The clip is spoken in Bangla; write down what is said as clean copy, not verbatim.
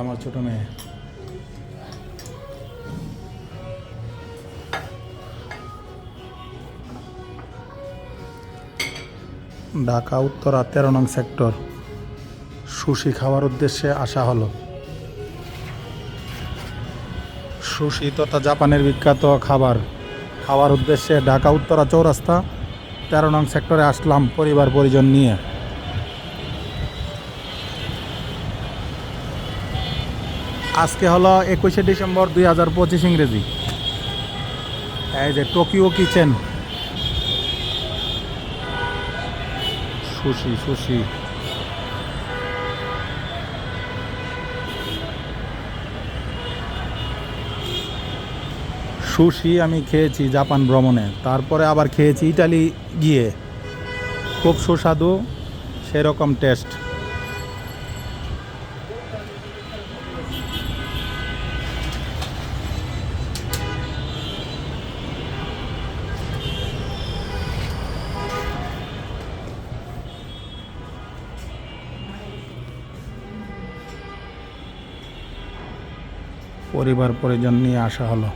আমার ছোট মেয়ে। ঢাকা উত্তরা 13 নং সেক্টর সুশি খাওয়ার উদ্দেশ্যে আসা হলো। সুশি তথা জাপানের বিখ্যাত খাওয়ার উদ্দেশ্যে ঢাকা উত্তরা চৌরাস্তা 13 নং সেক্টরে আসলাম পরিবার পরিজন নিয়ে। আজকে হলো 21শে ডিসেম্বর 2025 ইংরেজি। এই যে Tokyo kitchen sushi sushi sushi আমি খেয়েছি জাপান ভ্রমণে, তারপরে আবার খেয়েছি ইটালি গিয়ে, খুব সুস্বাদু, সেরকম টেস্ট। পরিবার পরিজন নিয়ে আসা হলো।